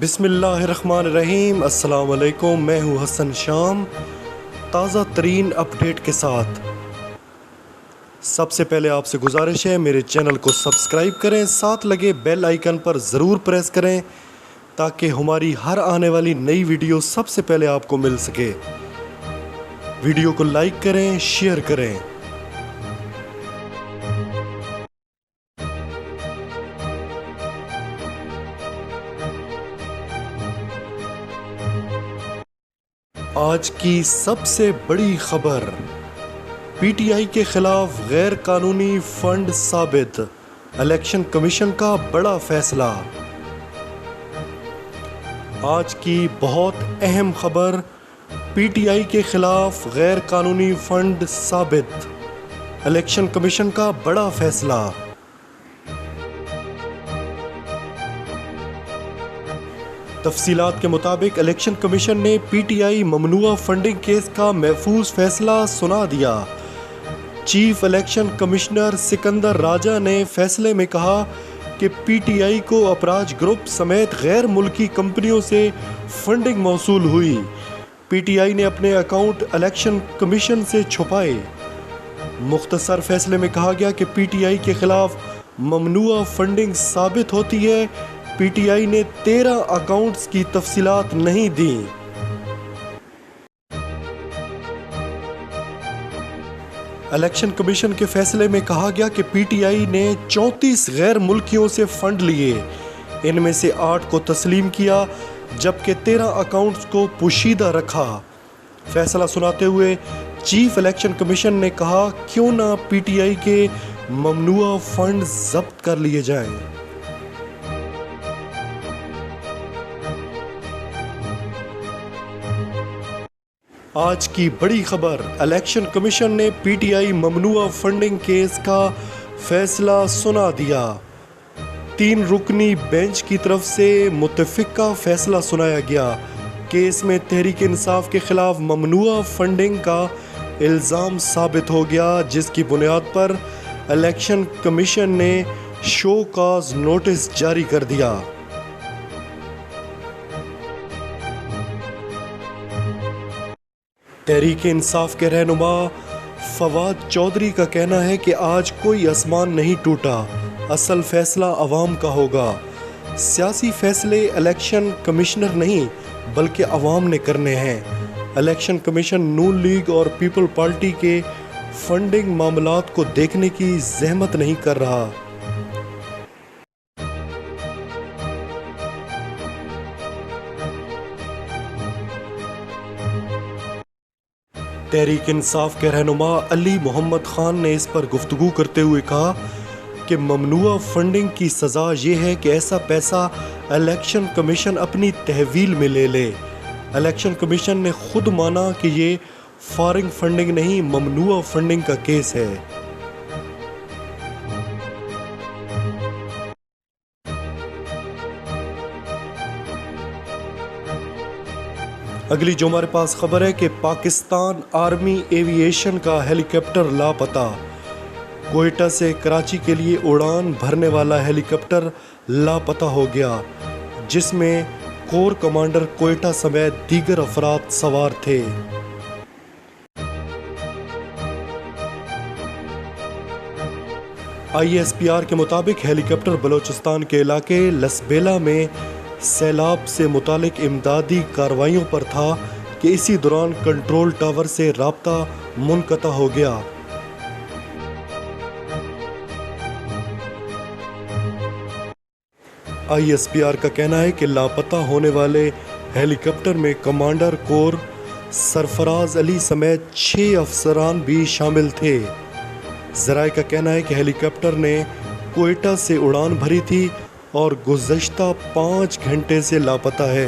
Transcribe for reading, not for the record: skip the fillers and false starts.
بسم اللہ الرحمن الرحیم۔ السلام علیکم، میں ہوں حسن شام، تازہ ترین اپڈیٹ کے ساتھ۔ سب سے پہلے آپ سے گزارش ہے میرے چینل کو سبسکرائب کریں، ساتھ لگے بیل آئیکن پر ضرور پریس کریں تاکہ ہماری ہر آنے والی نئی ویڈیو سب سے پہلے آپ کو مل سکے۔ ویڈیو کو لائک کریں، شیئر کریں۔ آج کی سب سے بڑی خبر، پی ٹی آئی کے خلاف غیر قانونی فنڈ ثابت، الیکشن کمیشن کا بڑا فیصلہ۔ آج کی بہت اہم خبر، پی ٹی آئی کے خلاف غیر قانونی فنڈ ثابت، الیکشن کمیشن کا بڑا فیصلہ۔ تفصیلات کے مطابق الیکشن کمیشن نے پی ٹی آئی ممنوعہ فنڈنگ کیس کا محفوظ فیصلہ سنا دیا۔ Chief election commissioner Sikandar Raja نے فیصلے میں کہا کہ پی ٹی آئی کو اپراج گروپ سمیت غیر ملکی کمپنیوں سے فنڈنگ موصول ہوئی۔ پی ٹی آئی نے اپنے اکاؤنٹ الیکشن کمیشن سے چھپائے۔ مختصر فیصلے میں کہا گیا کہ پی ٹی آئی کے خلاف ممنوعہ فنڈنگ ثابت ہوتی ہے۔ پی ٹی آئی نے 13 اکاؤنٹس کی تفصیلات نہیں دیں۔ الیکشن کمیشن کے فیصلے میں کہا گیا کہ پی ٹی آئی نے 34 غیر ملکیوں سے فنڈ لیے، ان میں سے 8 کو تسلیم کیا جبکہ 13 اکاؤنٹس کو پوشیدہ رکھا۔ فیصلہ سناتے ہوئے چیف الیکشن کمیشن نے کہا، کیوں نہ پی ٹی آئی کے ممنوعہ فنڈ ضبط کر لیے جائیں۔ آج کی بڑی خبر، الیکشن کمیشن نے پی ٹی آئی ممنوعہ فنڈنگ کیس کا فیصلہ سنا دیا۔ 3 رکنی بینچ کی طرف سے متفقہ فیصلہ سنایا گیا۔ کیس میں تحریک انصاف کے خلاف ممنوعہ فنڈنگ کا الزام ثابت ہو گیا، جس کی بنیاد پر الیکشن کمیشن نے شو کاز نوٹس جاری کر دیا۔ تحریک انصاف کے رہنما فواد چودھری کا کہنا ہے کہ آج کوئی آسمان نہیں ٹوٹا، اصل فیصلہ عوام کا ہوگا۔ سیاسی فیصلے الیکشن کمشنر نہیں بلکہ عوام نے کرنے ہیں۔ الیکشن کمیشن نون لیگ اور پیپل پارٹی کے فنڈنگ معاملات کو دیکھنے کی زحمت نہیں کر رہا۔ تحریک انصاف کے رہنما علی محمد خان نے اس پر گفتگو کرتے ہوئے کہا کہ ممنوعہ فنڈنگ کی سزا یہ ہے کہ ایسا پیسہ الیکشن کمیشن اپنی تحویل میں لے لے۔ الیکشن کمیشن نے خود مانا کہ یہ فارغ فنڈنگ نہیں، ممنوعہ فنڈنگ کا کیس ہے۔ اگلی جو ہمارے پاس خبر ہے کہ پاکستان آرمی ایوی ایشن کا ہیلی کاپٹر لاپتہ۔ کوئٹہ سے کراچی کے لیے اڑان بھرنے والا ہیلی کاپٹر لاپتہ ہو گیا، جس میں کور کمانڈر کوئٹہ سمیت دیگر افراد سوار تھے۔ آئی ایس پی آر کے مطابق ہیلی کاپٹر بلوچستان کے علاقے لسبیلا میں سیلاب سے متعلق امدادی کارروائیوں پر تھا کہ اسی دوران کنٹرول ٹاور سے رابطہ منقطع ہو گیا۔ آئی ایس پی آر کا کہنا ہے کہ لاپتہ ہونے والے ہیلی کاپٹر میں کمانڈر کور سرفراز علی سمیت 6 افسران بھی شامل تھے۔ ذرائع کا کہنا ہے کہ ہیلی کاپٹر نے کوئٹہ سے اڑان بھری تھی اور گزشتہ 5 گھنٹے سے لاپتہ ہے۔